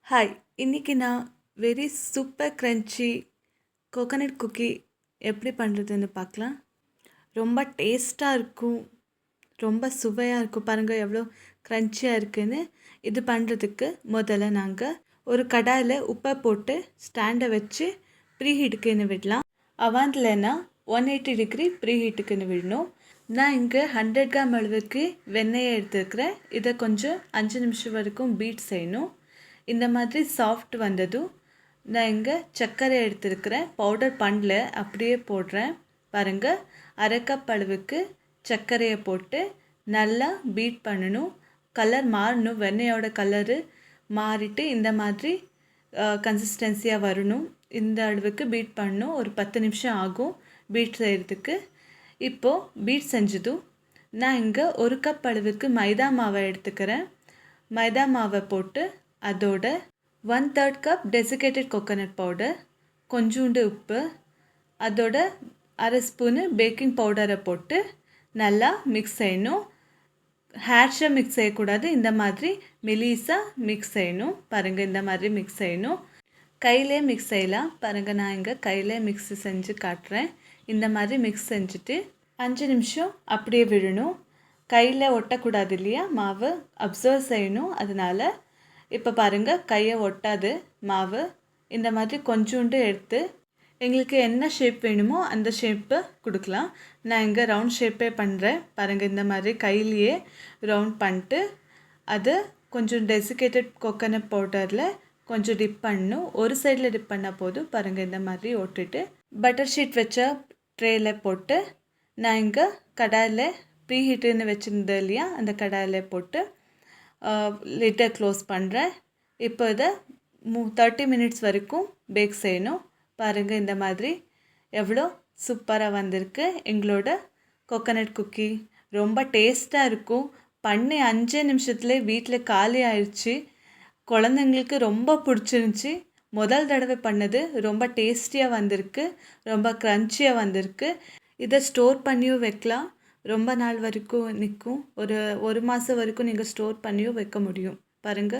Hi, இன்னைக்கு நான் very super crunchy coconut cookie எப்படி பண்ணுறதுன்னு பார்க்கலாம். ரொம்ப டேஸ்ட்டாக இருக்கும், ரொம்ப சுவையாக இருக்கும். பாருங்கள் எவ்வளோ க்ரன்ச்சியாக இருக்குன்னு. இது பண்ணுறதுக்கு முதல்ல நாங்கள் ஒரு கடாயில் உப்பை போட்டு ஸ்டாண்டை வச்சு ப்ரீஹீட்டுக்குன்னு விடலாம். அவன்லனா 180 டிகிரி ப்ரீஹீட்டுக்குன்னு விடணும். நான் இங்கே 100 கிராம் அளவுக்கு வெண்ணெயை எடுத்துருக்கிறேன். இதை கொஞ்சம் 5 நிமிஷம் வரைக்கும் பீட் செய்யணும். இந்த மாதிரி சாஃப்ட் வந்ததும் நான் இங்கே சர்க்கரை எடுத்துருக்கிறேன். பவுடர் பண்ணல, அப்படியே போடுறேன். பாருங்கள், அரை கப் அளவுக்கு சர்க்கரையை போட்டு நல்லா பீட் பண்ணணும். கலர் மாறணும், வெண்ணெயோட கலரு மாறிட்டு இந்த மாதிரி கன்சிஸ்டன்சியாக வரணும். இந்த அளவுக்கு பீட் பண்ணணும். ஒரு 10 நிமிஷம் ஆகும் பீட் செய்கிறதுக்கு. இப்போது பீட் செஞ்சதும் நான் இங்கே ஒரு கப் அளவுக்கு மைதா மாவை எடுத்துக்கிறேன். மைதா மாவை போட்டு அதோட 1/3 கப் டெசிகேட்டட் கோகோனட் பவுடர், கொஞ்சோண்டு உப்பு, அதோட அரை ஸ்பூனு பேக்கிங் பவுடரை போட்டு நல்லா மிக்ஸ் செய்யணும். ஹேர்ஷாக மிக்ஸ் செய்யக்கூடாது, இந்த மாதிரி மெலிசாக மிக்ஸ் செய்யணும். பாருங்கள், இந்த மாதிரி மிக்ஸ் செய்யணும். கையிலே மிக்ஸ் செய்யலாம். பாருங்கள், நான் இங்கே கையிலே மிக்ஸ் செஞ்சு காட்டுறேன். இந்த மாதிரி மிக்ஸ் செஞ்சுட்டு 5 நிமிஷம் அப்படியே விடணும். கையில் ஒட்டக்கூடாது இல்லையா, மாவு அப்சர்வ் செய்யணும். அதனால் இப்போ பாருங்கள், கையை ஒட்டாது மாவு. இந்த மாதிரி கொஞ்சோண்டு எடுத்து எங்களுக்கு என்ன ஷேப் வேணுமோ அந்த ஷேப்பை கொடுக்கலாம். நான் இங்கே ரவுண்ட் ஷேப்பே பண்ணுறேன். பாருங்கள், இந்த மாதிரி கையிலேயே ரவுண்ட் பண்ணிட்டு அது கொஞ்சம் டெசிகேட்டட் கோகோனட் பவுடரில் கொஞ்சம் டிப் பண்ணணும். ஒரு சைடில் டிப் பண்ணால் போதும். பாருங்கள், இந்த மாதிரி ஒட்டிட்டு பட்டர் ஷீட் வச்ச ட்ரேயில் போட்டு நான் இங்கே கடாயில் ப்ரீஹீட்டுன்னு வச்சுருந்தேன் இல்லையா, அந்த கடாயில் போட்டு லிட்டை க்ளோஸ் பண்ணுறேன். இப்போ இதை 30 மினிட்ஸ் வரைக்கும் பேக் செய்யணும். பாருங்கள், இந்த மாதிரி எவ்வளோ சூப்பராக வந்திருக்கு எங்களோட கோகோனட் குக்கி. ரொம்ப டேஸ்ட்டாக இருக்கும். பண்ணி 5 நிமிஷத்துலேயே வீட்டில் காலி ஆயிடுச்சு. குழந்தைங்களுக்கு ரொம்ப பிடிச்சிருந்துச்சி. முதல் தடவை பண்ணது ரொம்ப டேஸ்டியாக வந்திருக்கு, ரொம்ப க்ரன்ச்சியாக வந்திருக்கு. இதை ஸ்டோர் பண்ணியும் வைக்கலாம். ரொம்ப நாள் வரைக்கும் நிற்கும். ஒரு மாதம் வரைக்கும் நீங்கள் ஸ்டோர் பண்ணியும் வைக்க முடியும். பாருங்கள்.